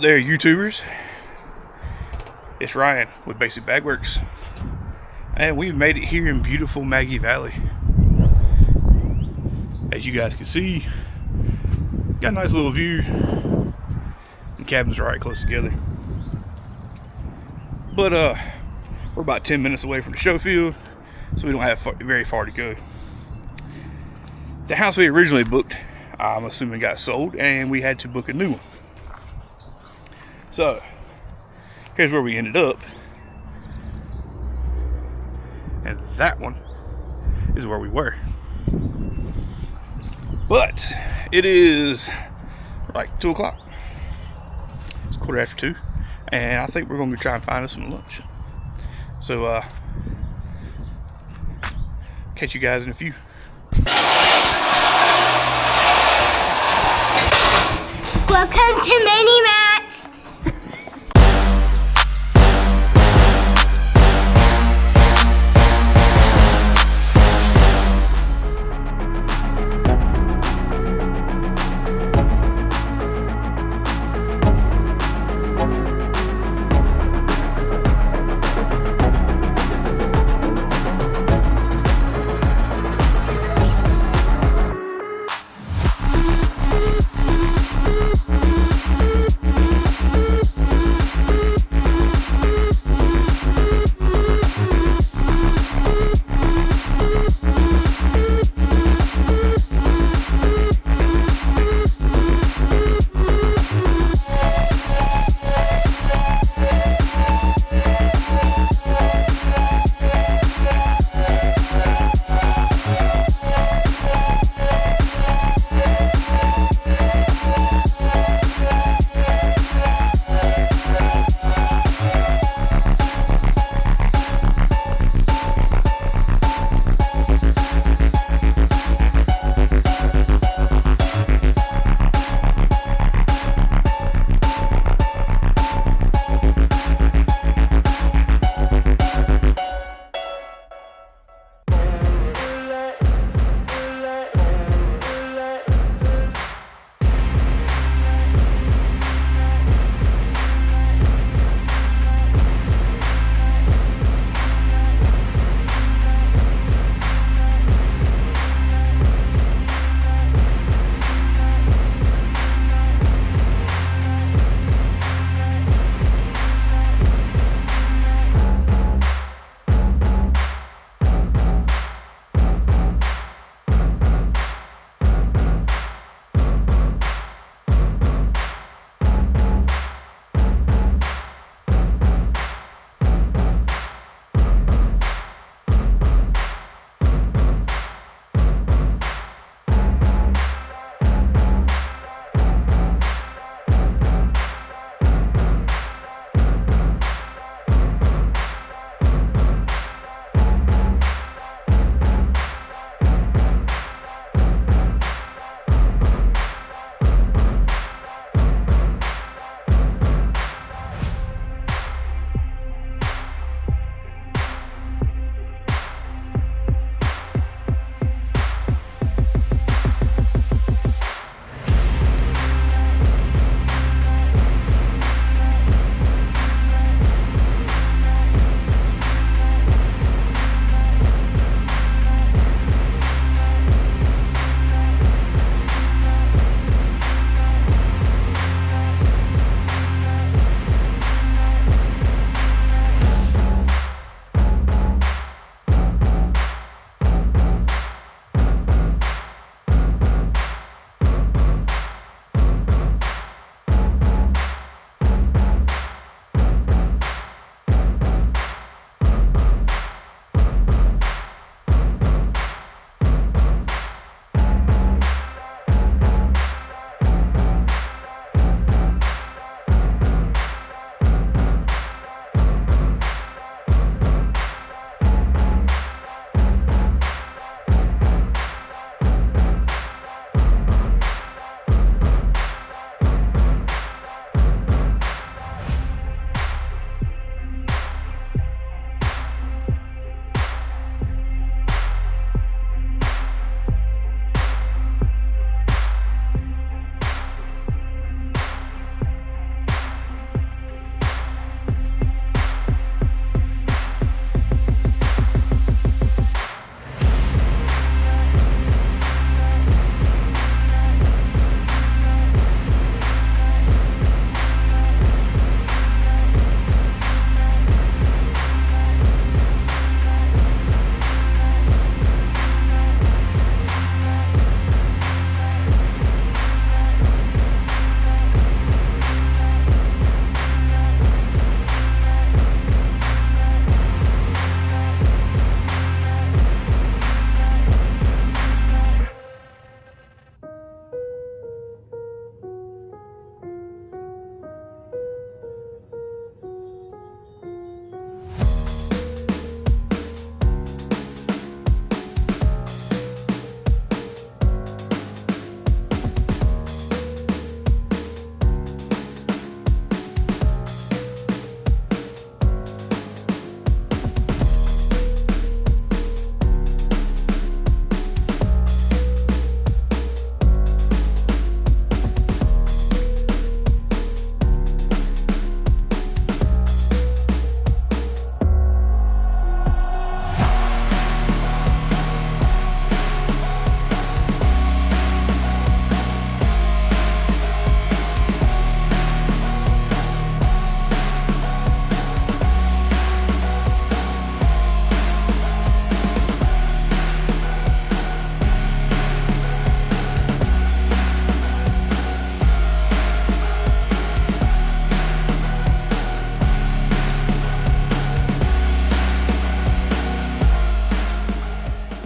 there, YouTubers? It's Ryan with basicbagwurx, and we've made it here in beautiful Maggie Valley. As you guys can see, got a nice little view. The cabins are right close together. But we're about 10 minutes away from the show field, so we don't have very far to go. The house we originally booked, I'm assuming, got sold, and we had to book a new one. So here's where we ended up, and that one is where we were. But it is like 2 o'clock. It's 2:15, and I think we're going to try and find us some lunch. So catch you guys in a few. Welcome to Minitrucks.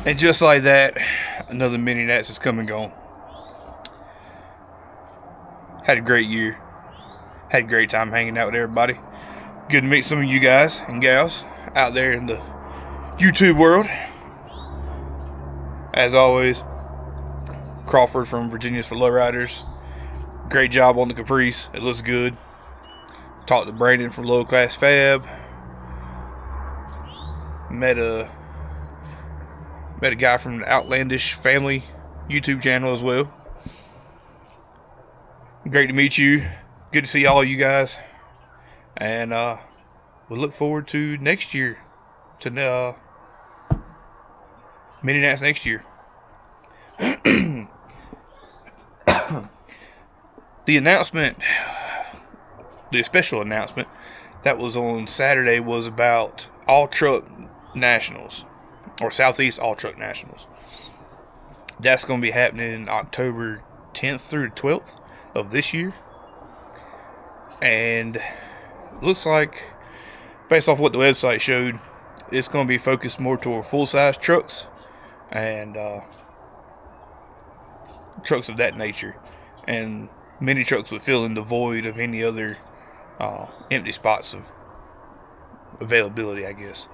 And just like that, another mini nats is come and gone. Had a great year. Had a great time hanging out with everybody. Good to meet some of you guys and gals out there in the YouTube world. As always, Crawford from Virginia's for Lowriders. Great job on the Caprice. It looks good. Talked to Brandon from Low Class Fab. Met a guy from the Outlandish Family YouTube channel as well. Great to meet you. Good to see all you guys. And we look forward to next year. To mini nats next year. The announcement, the special announcement that was on Saturday was about All Truck Nationals, or Southeast All Truck Nationals. That's going to be happening October 10th through the 12th of this year. And looks like, based off what the website showed, it's going to be focused more toward full-size trucks and trucks of that nature. And mini trucks would fill in the void of any other empty spots of availability, I guess.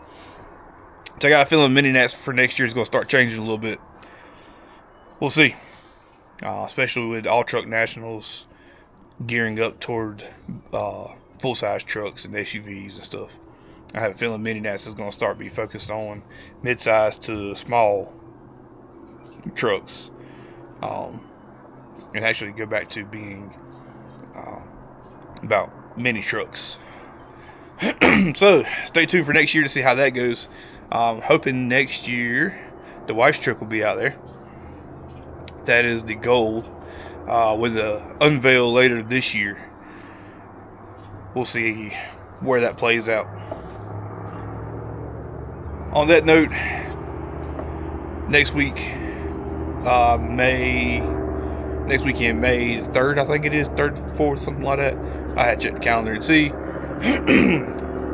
So I got a feeling mini nats for next year is going to start changing a little bit. We'll see. Especially with All Truck Nationals gearing up toward full-size trucks and SUVs and stuff. I have a feeling mini nats is going to start be focused on mid-size to small trucks. And actually go back to being about mini trucks. So stay tuned for next year to see how that goes. Hoping next year the wife's truck will be out there. That is the goal. With the unveil later this year, we'll see where that plays out. On that note, next weekend, May 3rd, I think it is, 3rd, 4th, something like that. I had to check the calendar and see.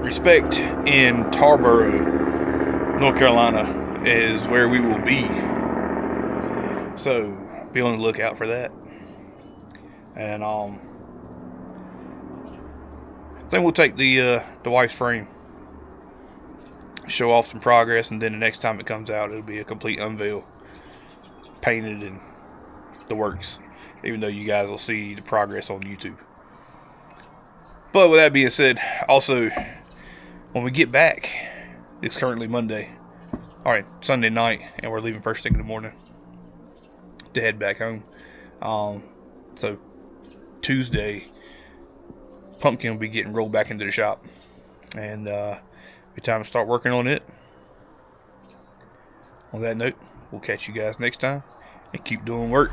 Respect in Thorbros, North Carolina, is where we will be. So be on the lookout for that. And I think we'll take the wife's frame, show off some progress, and then the next time it comes out, it'll be a complete unveil, painted and the works, even though you guys will see the progress on YouTube. But with that being said, also, when we get back, it's currently Sunday night, and we're leaving first thing in the morning to head back home. So Tuesday, Pumpkin will be getting rolled back into the shop, and be time to start working on it. On that note, we'll catch you guys next time, and keep doing work.